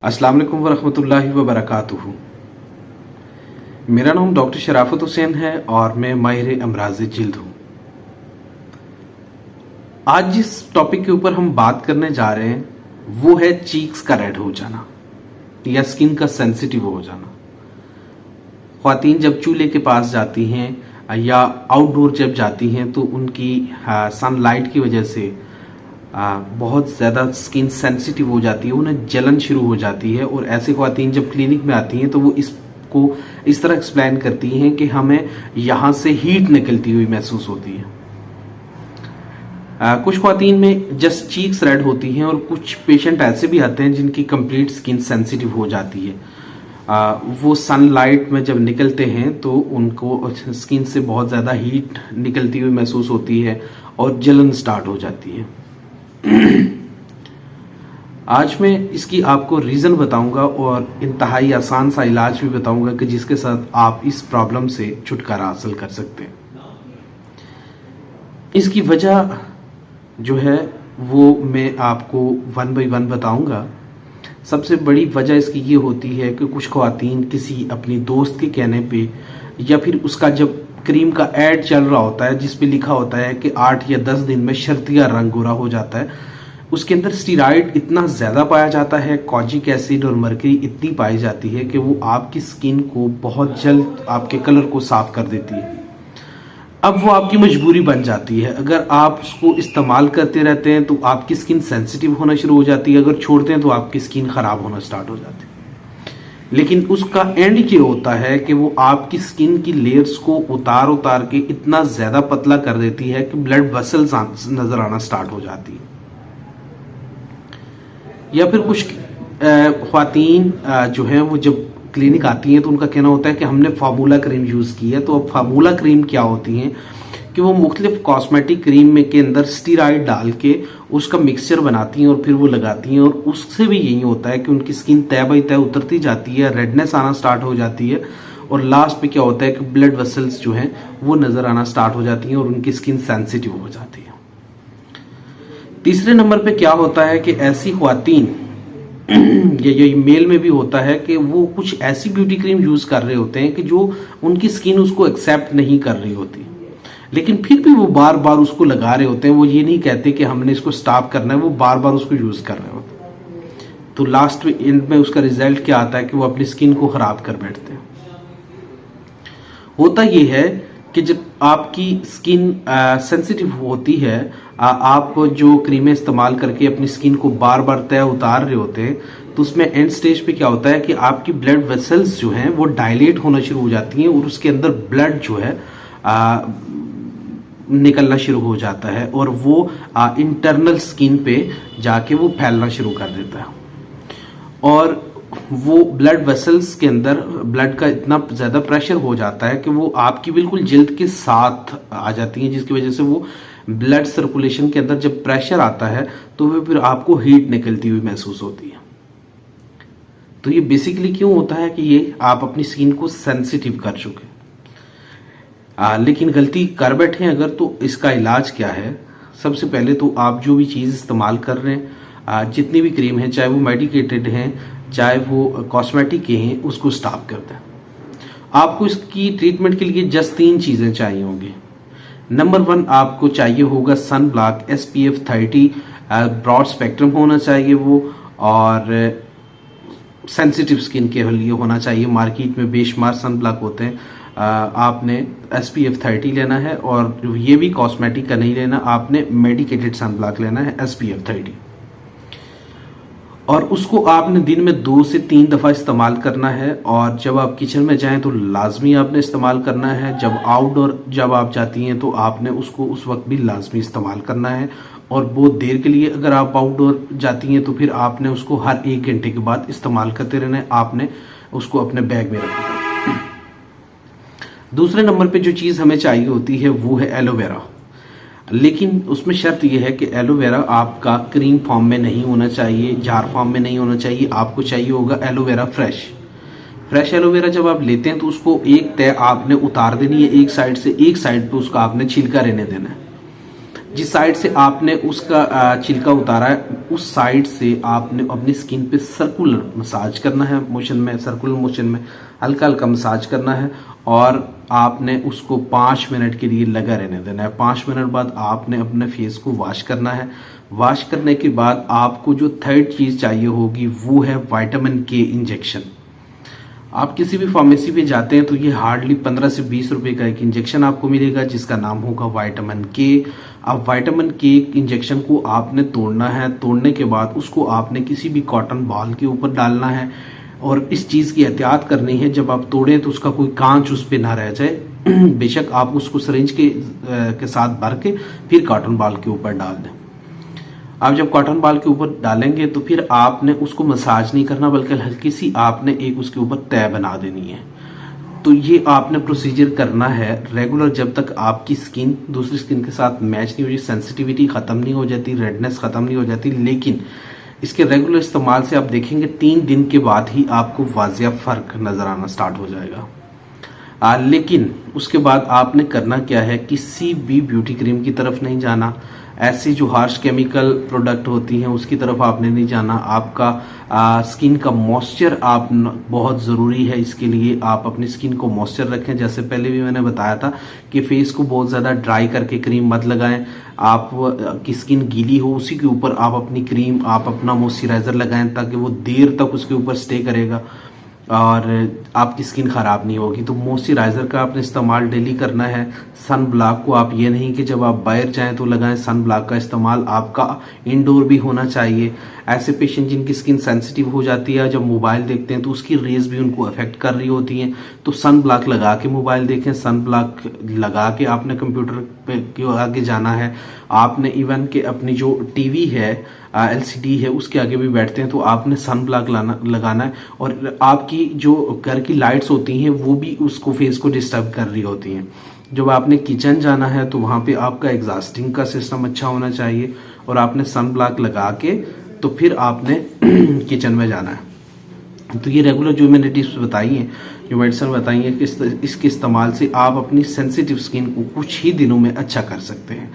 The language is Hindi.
अस्सलाम वालेकुम वरहमतुल्लाहि वबरकातुहू। मेरा नाम डॉक्टर शराफत हुसैन है और मैं माहिर अमराज़ जिल्द हूँ। आज जिस टॉपिक के ऊपर हम बात करने जा रहे हैं वो है चीक्स का रेड हो जाना या स्किन का सेंसिटिव हो जाना। ख्वातीन जब चूल्हे के पास जाती हैं या आउटडोर जब जाती हैं तो उनकी सनलाइट की वजह से बहुत ज़्यादा स्किन सेंसिटिव हो जाती है, उन्हें जलन शुरू हो जाती है। और ऐसे ख्वातीन जब क्लिनिक में आती हैं तो वो इसको इस तरह एक्सप्लेन करती हैं कि हमें यहाँ से हीट निकलती हुई महसूस होती है। कुछ ख्वातीन में जस्ट चीक्स रेड होती हैं और कुछ पेशेंट ऐसे भी आते हैं जिनकी कंप्लीट स्किन सेंसिटिव हो जाती है। वो सनलाइट में जब निकलते हैं तो उनको स्किन से बहुत ज़्यादा हीट निकलती हुई महसूस होती है और जलन स्टार्ट हो जाती है। आज मैं इसकी आपको रीज़न बताऊंगा और इंतहाई आसान सा इलाज भी बताऊंगा कि जिसके साथ आप इस प्रॉब्लम से छुटकारा हासिल कर सकते हैं। इसकी वजह जो है वो मैं आपको वन बाय वन बताऊंगा। सबसे बड़ी वजह इसकी ये होती है कि कुछ ख्वातीन किसी अपनी दोस्त के कहने पे या फिर उसका जब क्रीम का ऐड चल रहा होता है जिस पे लिखा होता है कि 8 या 10 दिन में शर्तिया रंग गोरा हो जाता है, उसके अंदर स्टीरॉयड इतना ज़्यादा पाया जाता है, कॉजिक एसिड और मर्करी इतनी पाई जाती है कि वो आपकी स्किन को बहुत जल्द आपके कलर को साफ कर देती है। अब वो आपकी मजबूरी बन जाती है। अगर आप उसको इस्तेमाल करते रहते हैं तो आपकी स्किन सेंसिटिव होना शुरू हो जाती है, अगर छोड़ते हैं तो आपकी स्किन ख़राब होना स्टार्ट हो जाती है। लेकिन उसका एंड ये होता है कि वो आपकी स्किन की लेयर्स को उतार के इतना ज़्यादा पतला कर देती है कि ब्लड वेसल्स नज़र आना स्टार्ट हो जाती है। या फिर कुछ ख्वातीन जो हैं वो जब क्लिनिक आती हैं तो उनका कहना होता है कि हमने फार्मूला क्रीम यूज़ की है। तो अब फार्मूला क्रीम क्या होती हैं कि वो मुख्तलिफ कॉस्मेटिक क्रीम में के अंदर स्टीरॉयड डाल के उसका मिक्सचर बनाती हैं और फिर वो लगाती हैं और उससे भी यही होता है कि उनकी स्किन तय बाई तय उतरती जाती है, रेडनेस आना स्टार्ट हो जाती है और लास्ट पे क्या होता है कि ब्लड वेसल्स जो हैं वो नज़र आना स्टार्ट हो जाती हैं और उनकी स्किन सेंसिटिव हो जाती है। तीसरे नंबर पे क्या होता है कि ऐसी ख्वातीन ये मेल में भी होता है कि वो कुछ ऐसी ब्यूटी क्रीम यूज़ कर रहे होते हैं कि जो उनकी स्किन उसको एक्सेप्ट नहीं कर रही होती, लेकिन फिर भी वो बार बार उसको लगा रहे होते हैं। वो ये नहीं कहते कि हमने इसको स्टॉप करना है, वो बार बार उसको यूज़ कर रहे होते हैं। तो लास्ट में एंड में उसका रिजल्ट क्या आता है कि वो अपनी स्किन को ख़राब कर बैठते हैं। होता ये है कि जब आपकी स्किन सेंसिटिव होती है, आप जो क्रीमें इस्तेमाल करके अपनी स्किन को बार बार तय उतार रहे होते हैं तो उसमें एंड स्टेज पे क्या होता है कि आपकी ब्लड वेसल्स जो हैं वो डायलेट होना शुरू हो जाती हैं और उसके अंदर ब्लड जो है निकलना शुरू हो जाता है और वो इंटरनल स्किन पे जाके वो फैलना शुरू कर देता है और वो ब्लड वेसल्स के अंदर ब्लड का इतना ज़्यादा प्रेशर हो जाता है कि वो आपकी बिल्कुल जल्द के साथ आ जाती हैं, जिसकी वजह से वो ब्लड सर्कुलेशन के अंदर जब प्रेशर आता है तो वो फिर आपको हीट निकलती हुई महसूस होती है। तो ये बेसिकली क्यों होता है कि ये आप अपनी स्किन को सेंसिटिव कर चुके लेकिन गलती कर बैठे हैं अगर, तो इसका इलाज क्या है? सबसे पहले तो आप जो भी चीज़ इस्तेमाल कर रहे हैं, जितनी भी क्रीम है, चाहे वो मेडिकेटेड हैं चाहे वो कॉस्मेटिक के हैं, उसको स्टॉप कर दें। आपको इसकी ट्रीटमेंट के लिए जस्ट 3 चीज़ें चाहिए होंगी। नंबर 1 आपको चाहिए होगा sun block SPF 30 broad spectrum होना चाहिए वो, और सेंसिटिव स्किन के लिए होना चाहिए। मार्केट में बेशुमार सन ब्लॉक होते हैं, आपने SPF 30 लेना है और ये भी कॉस्मेटिक का नहीं लेना, आपने मेडिकेटेड सन ब्लॉक लेना है SPF 30 और उसको आपने दिन में 2 से 3 दफ़ा इस्तेमाल करना है। और जब आप किचन में जाएं तो लाजमी आपने इस्तेमाल करना है। जब आउटडोर जब आप जाती हैं तो आपने उसको उस वक्त भी लाजमी इस्तेमाल करना है और बहुत देर के लिए अगर आप आउटडोर जाती हैं तो फिर आपने उसको हर 1 घंटे के बाद इस्तेमाल करते रहना है। आपने उसको अपने बैग में रखना है। दूसरे नंबर पे जो चीज़ हमें चाहिए होती है वो है एलोवेरा, लेकिन उसमें शर्त यह है कि एलोवेरा आपका क्रीम फॉर्म में नहीं होना चाहिए, जार फॉर्म में नहीं होना चाहिए। आपको चाहिए होगा एलोवेरा फ्रेश एलोवेरा। जब आप लेते हैं तो उसको एक तय आपने उतार देनी है एक साइड से, एक साइड पे उसका आपने छिलका रहने देना है। जिस साइड से आपने उसका छिलका उतारा है उस साइड से आपने अपनी स्किन पे सर्कुलर मसाज करना है, मोशन में, सर्कुलर मोशन में हल्का हल्का मसाज करना है और आपने उसको 5 मिनट के लिए लगा रहने देना है। 5 मिनट बाद आपने अपने फेस को वॉश करना है। वॉश करने के बाद आपको जो थर्ड चीज़ चाहिए होगी वो है विटामिन के इंजेक्शन। आप किसी भी फार्मेसी पे जाते हैं तो ये हार्डली 15 से 20 रुपए का एक इंजेक्शन आपको मिलेगा जिसका नाम होगा विटामिन के। अब विटामिन के इंजेक्शन को आपने तोड़ना है, तोड़ने के बाद उसको आपने किसी भी कॉटन बॉल के ऊपर डालना है और इस चीज़ की एहतियात करनी है जब आप तोड़ें तो उसका कोई कांच उस पर ना रह जाए। बेशक आप उसको सिरिंज के साथ भर के फिर कॉटन बॉल के ऊपर डाल दें। आप जब कॉटन बॉल के ऊपर डालेंगे तो फिर आपने उसको मसाज नहीं करना बल्कि हल्की सी आपने एक उसके ऊपर तय बना देनी है। तो ये आपने प्रोसीजर करना है रेगुलर जब तक आपकी स्किन दूसरी स्किन के साथ मैच नहीं हो जाती, सेंसिटिविटी ख़त्म नहीं हो जाती, रेडनेस ख़त्म नहीं हो जाती। लेकिन इसके रेगुलर इस्तेमाल से आप देखेंगे 3 दिन के बाद ही आपको वाजिया फ़र्क नज़र आना स्टार्ट हो जाएगा। लेकिन उसके बाद आपने करना क्या है, किसी भी ब्यूटी क्रीम की तरफ नहीं जाना, ऐसी जो हार्श केमिकल प्रोडक्ट होती हैं उसकी तरफ आपने नहीं जाना। आपका स्किन का मॉइस्चर आप बहुत ज़रूरी है, इसके लिए आप अपनी स्किन को मॉइस्चर रखें। जैसे पहले भी मैंने बताया था कि फेस को बहुत ज़्यादा ड्राई करके क्रीम मत लगाएं। आप की स्किन गीली हो उसी के ऊपर आप अपनी क्रीम, आप अपना मॉइस्चराइज़र लगाएं ताकि वो देर तक उसके ऊपर स्टे करेगा और आपकी स्किन ख़राब नहीं होगी। तो मॉइस्चराइज़र का आपने इस्तेमाल डेली करना है। सन ब्लॉक को आप ये नहीं कि जब आप बाहर जाएं तो लगाएं, सन ब्लॉक का इस्तेमाल आपका इंडोर भी होना चाहिए। ऐसे पेशेंट जिनकी स्किन सेंसिटिव हो जाती है जब मोबाइल देखते हैं तो उसकी रेज भी उनको अफेक्ट कर रही होती हैं, तो सन ब्लॉक लगा के मोबाइल देखें। सन ब्लॉक लगा के आपने कंप्यूटर पे के आगे जाना है। आपने इवन के अपनी जो टीवी है LCD है उसके आगे भी बैठते हैं तो आपने सन ब्लॉक लगाना है। और आपकी जो घर की लाइट्स होती हैं वो भी उसको फेस को डिस्टर्ब कर रही होती हैं। जब आपने किचन जाना है तो वहाँ पे आपका एग्जॉस्टिंग का सिस्टम अच्छा होना चाहिए और आपने सन ब्लॉक लगा के तो फिर आपने किचन में जाना है। तो ये रेगुलर जो मैंने टिप्स बताई हैं, जो मेडिसिन बताई हैं, इसके इस्तेमाल से आप अपनी सेंसिटिव स्किन को कुछ ही दिनों में अच्छा कर सकते हैं।